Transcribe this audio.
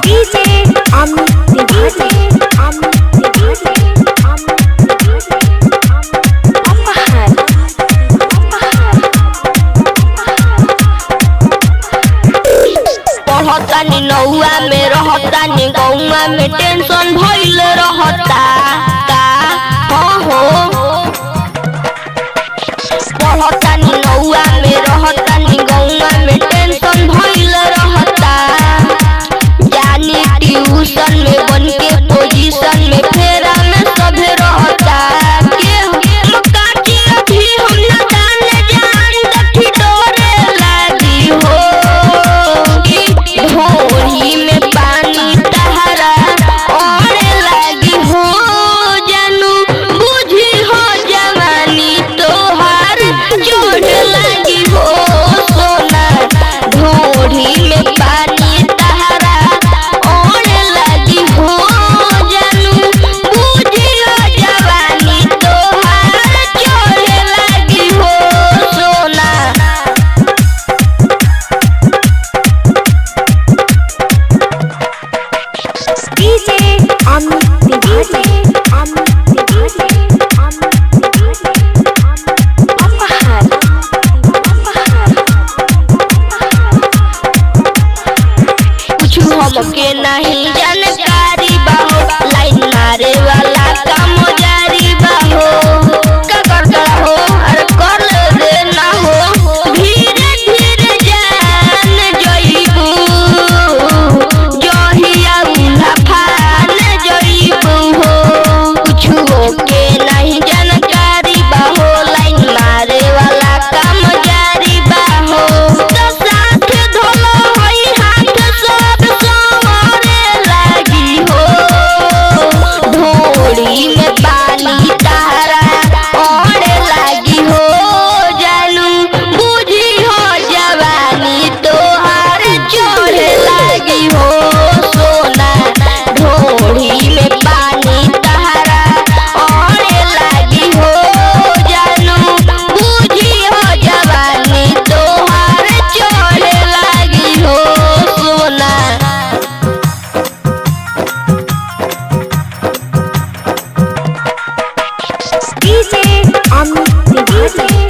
DJ Amit Tiwari पढ़तानी नौआ में रहतानी गौआ में टेंशन भइल रहता का हो पढ़तानी नौआ में रहतानी गौआ में टेंशन भइल रहता जानी ट्यूशन में बन के पोजीशन में फेरा में सभे रहता के काटी अभी हम ना जाने जान देखी डरे लागी हो ढोली में पानी तहरा ओढ़े लागी हो जानू बुझी हो जवानी तोहार जोड़ लागी हो सोना ढोली में पानी तहरा ओढ़े लागी हो जानू बुझी हो जवानी तोहार जोड़ लागी हो सोना डीजे अमित तिवारी कुछ हमके नहीं जानकारी बाहो लाइन मारे वाला काम जारी बाहो का करता हो अरे कर दे ना हो धीरे धीरे जान जइबू जहिया उल्हा फान जइबू हो कुछ होके नहीं जानकारी बाहो लाइन मारे वाला काम जारी बाहो तो साथ धोलो हई हाथ सब संवरे लागी हो ढोली में पानी तहरा ओढ़े लागी हो जानू बुझी हो जवानी तोहार जोड़े लागी हो सोना ढोली में पानी तहरा ओढ़े लागी हो जानू बुझी हो जवानी तोहार जोड़े लागी हो सोना डीजे अमित तिवारी